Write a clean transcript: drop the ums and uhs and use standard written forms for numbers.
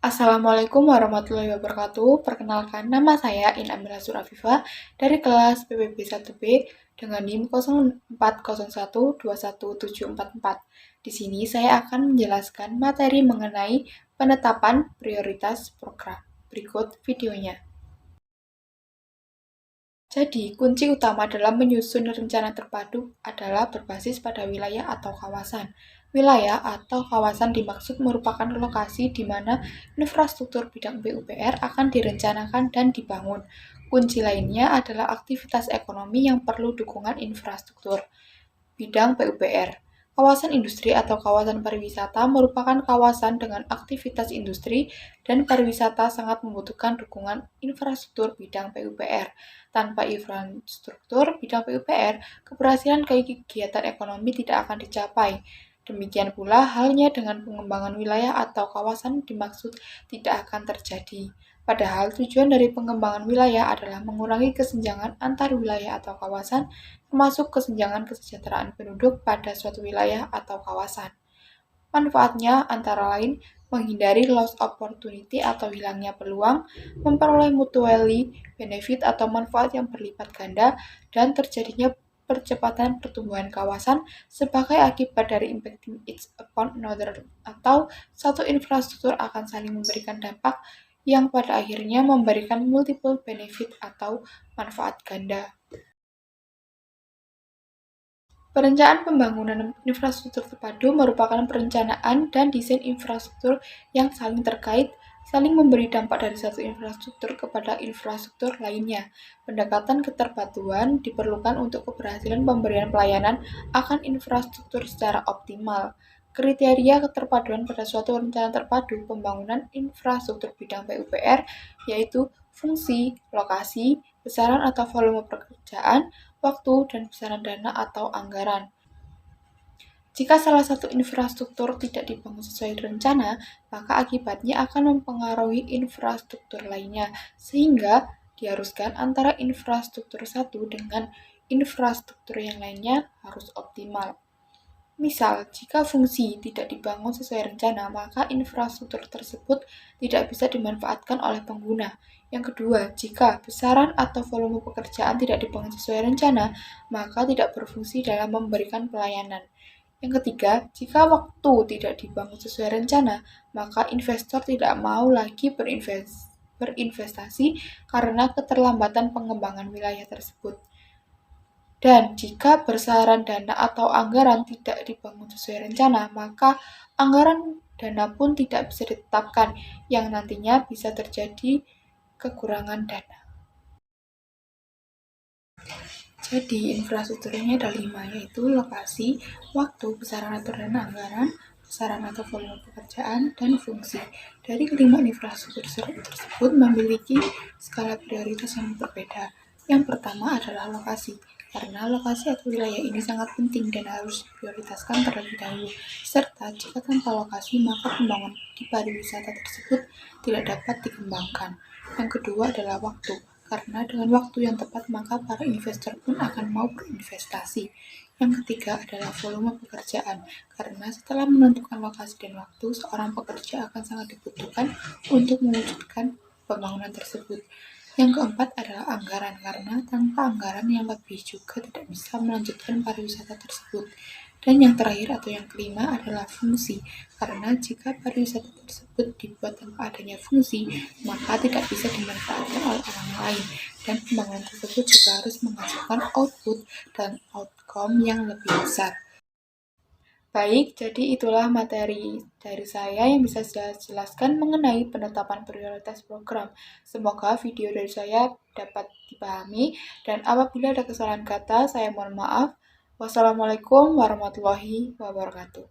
Assalamualaikum warahmatullahi wabarakatuh. Perkenalkan, nama saya Inamila Surafifah dari kelas PPB 1B dengan NIM 0401217444. Di sini saya akan menjelaskan materi mengenai penetapan prioritas program. Berikut videonya. Jadi, kunci utama dalam menyusun rencana terpadu adalah berbasis pada wilayah atau kawasan. Wilayah atau kawasan dimaksud merupakan lokasi di mana infrastruktur bidang PUPR akan direncanakan dan dibangun. Kunci lainnya adalah aktivitas ekonomi yang perlu dukungan infrastruktur. Bidang PUPR. Kawasan industri atau kawasan pariwisata merupakan kawasan dengan aktivitas industri dan pariwisata sangat membutuhkan dukungan infrastruktur bidang PUPR. Tanpa infrastruktur bidang PUPR, keberhasilan kegiatan ekonomi tidak akan dicapai. Demikian pula halnya dengan pengembangan wilayah atau kawasan dimaksud tidak akan terjadi. Padahal tujuan dari pengembangan wilayah adalah mengurangi kesenjangan antar wilayah atau kawasan, termasuk kesenjangan kesejahteraan penduduk pada suatu wilayah atau kawasan. Manfaatnya antara lain menghindari loss opportunity atau hilangnya peluang, memperoleh mutually benefit atau manfaat yang berlipat ganda, dan terjadinya percepatan pertumbuhan kawasan sebagai akibat dari impacting each upon another atau satu infrastruktur akan saling memberikan dampak yang pada akhirnya memberikan multiple benefit atau manfaat ganda. Perencanaan pembangunan infrastruktur terpadu merupakan perencanaan dan desain infrastruktur yang saling terkait, saling memberi dampak dari satu infrastruktur kepada infrastruktur lainnya. Pendekatan keterpaduan diperlukan untuk keberhasilan pemberian pelayanan akan infrastruktur secara optimal. Kriteria keterpaduan pada suatu rencana terpadu pembangunan infrastruktur bidang PUPR yaitu fungsi, lokasi, besaran atau volume pekerjaan, waktu, dan besaran dana atau anggaran. Jika salah satu infrastruktur tidak dibangun sesuai rencana, maka akibatnya akan mempengaruhi infrastruktur lainnya, sehingga diharuskan antara infrastruktur satu dengan infrastruktur yang lainnya harus optimal. Misal, jika fungsi tidak dibangun sesuai rencana, maka infrastruktur tersebut tidak bisa dimanfaatkan oleh pengguna. Yang kedua, jika besaran atau volume pekerjaan tidak dibangun sesuai rencana, maka tidak berfungsi dalam memberikan pelayanan. Yang ketiga, jika waktu tidak dibangun sesuai rencana, maka investor tidak mau lagi berinvestasi karena keterlambatan pengembangan wilayah tersebut. Dan jika besaran dana atau anggaran tidak dibangun sesuai rencana, maka anggaran dana pun tidak bisa ditetapkan, yang nantinya bisa terjadi kekurangan dana. Jadi, infrastrukturnya ada 5, yaitu lokasi, waktu, besaran atau dana anggaran, besaran atau volume pekerjaan, dan fungsi. Dari kelima infrastruktur tersebut memiliki skala prioritas yang berbeda. Yang pertama adalah lokasi, karena lokasi atau wilayah ini sangat penting dan harus diprioritaskan terlebih dahulu. Serta jika tanpa lokasi, maka pembangunan di pariwisata tersebut tidak dapat dikembangkan. Yang kedua adalah waktu, karena dengan waktu yang tepat maka para investor pun akan mau berinvestasi. Yang ketiga adalah volume pekerjaan, karena setelah menentukan lokasi dan waktu, seorang pekerja akan sangat dibutuhkan untuk mewujudkan pembangunan tersebut. Yang keempat adalah anggaran, karena tanpa anggaran yang lebih juga tidak bisa melanjutkan pariwisata tersebut. Dan yang terakhir atau yang kelima adalah fungsi, karena jika pariwisata tersebut dibuat tanpa adanya fungsi, maka tidak bisa dimanfaatkan oleh orang lain, dan pembangunan tersebut juga harus menghasilkan output dan outcome yang lebih besar. Baik, jadi itulah materi dari saya yang bisa saya jelaskan mengenai penetapan prioritas program. Semoga video dari saya dapat dipahami, dan apabila ada kesalahan kata, saya mohon maaf. Wassalamualaikum warahmatullahi wabarakatuh.